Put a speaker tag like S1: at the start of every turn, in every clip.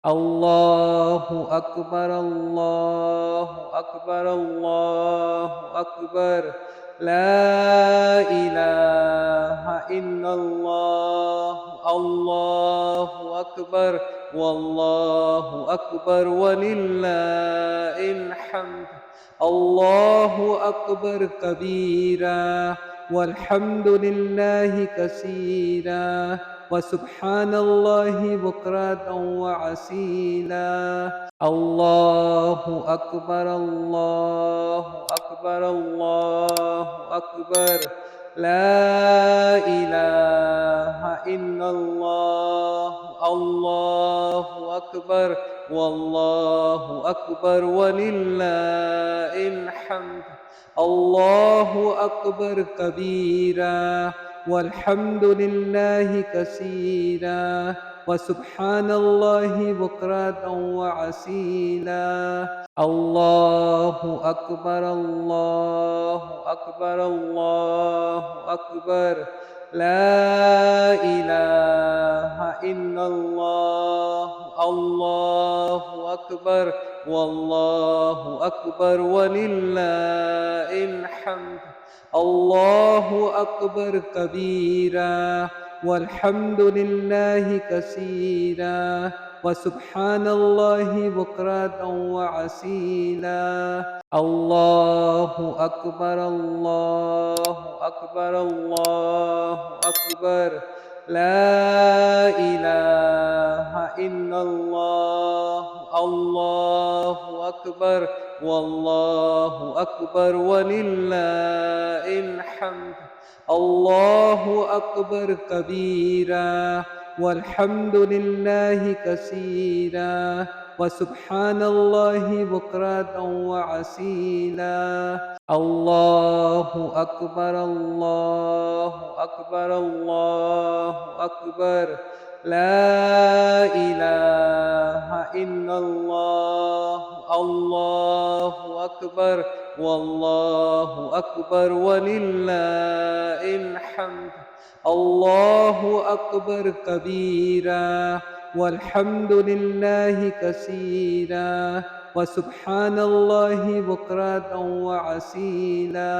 S1: الله أكبر الله أكبر الله أكبر. لا إله إلا الله. الله أكبر والله أكبر ولله الحمد. الله أكبر كبيرا والحمد لله كثيرا وسبحان الله بكرة وعسيلا. الله أكبر الله أكبر الله أكبر. لا إله إلا الله. الله أكبر والله أكبر ولله الحمد. الله أكبر كبيرا والحمد لله كثيرا وسبحان الله بكرة وعسيلا. الله أكبر الله أكبر الله أكبر. لا إله إلا الله. الله أكبر والله أكبر ولله الحمد. الله أكبر كبيرا والحمد لله كثيرا وسبحان الله بكرة وعسيلا. الله أكبر الله أكبر الله أكبر. لا إله إلا الله. الله أكبر والله أكبر ولله الحمد. الله أكبر كبيرا والحمد لله كثيرا وسبحان الله بكرة وعسيلا. الله أكبر الله أكبر الله أكبر. لا إله إلا الله. الله أكبر والله أكبر ولله الحمد. الله أكبر كبيرا والحمد لله كثيرا وسبحان الله بكرة وعسيلا.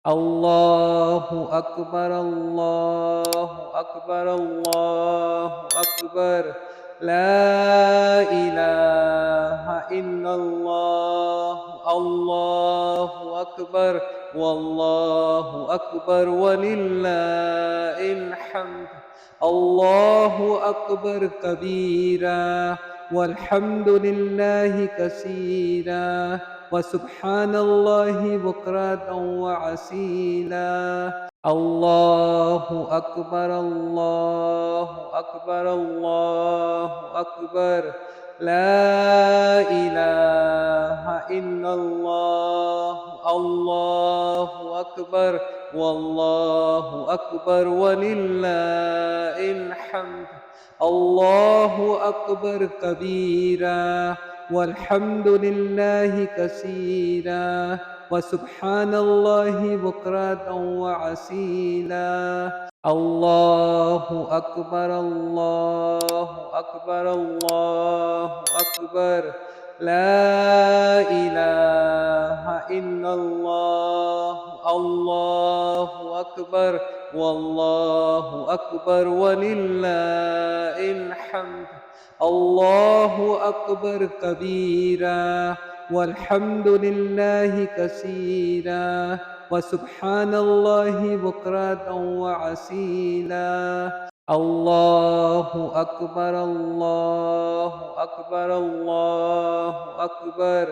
S1: الله أكبر الله أكبر الله أكبر. لا إله إلا الله. الله أكبر والله أكبر ولله الحمد. الله أكبر كبيرا والحمد لله كثيرا وسبحان الله بكرة وعسيلا. الله أكبر الله أكبر الله أكبر. لا إله إلا الله. الله أكبر والله أكبر ولله الحمد. الله أكبر كبيرا والحمد لله كثيرا وسبحان الله بكرة وعسيلا. الله أكبر الله أكبر الله أكبر. لا إله إلا الله. الله أكبر والله أكبر ولله الحمد. الله أكبر كبيرا والحمد لله كثيرا وسبحان الله بكرة وعسيلا. الله أكبر الله أكبر الله أكبر.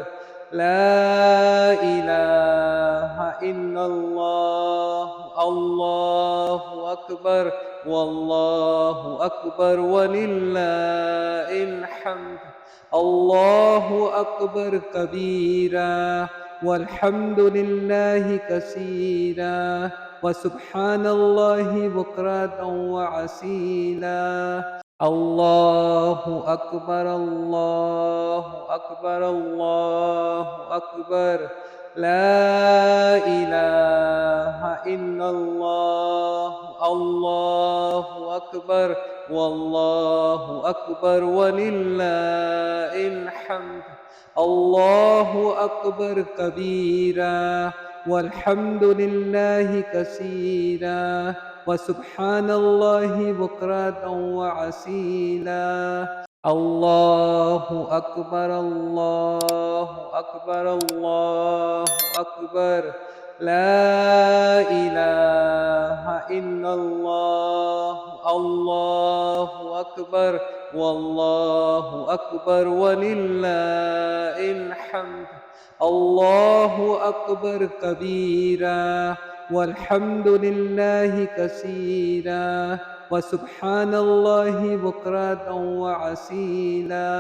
S1: لا إله إلا الله. الله أكبر والله أكبر ولله الحمد. الله أكبر كبيرا والحمد لله كثيرا وسبحان الله بكرة وعسيلا. الله أكبر الله أكبر الله أكبر. لا إله إلا الله. الله أكبر والله أكبر ولله الحمد. الله أكبر كبيرا والحمد لله كثيرا وسبحان الله بكرة وعسيلا. الله أكبر الله أكبر الله أكبر لا إله إلا الله. الله أكبر والله أكبر ولله الحمد. الله أكبر كبيرا والحمد لله كثيرا وسبحان الله بكرة وعسيلا.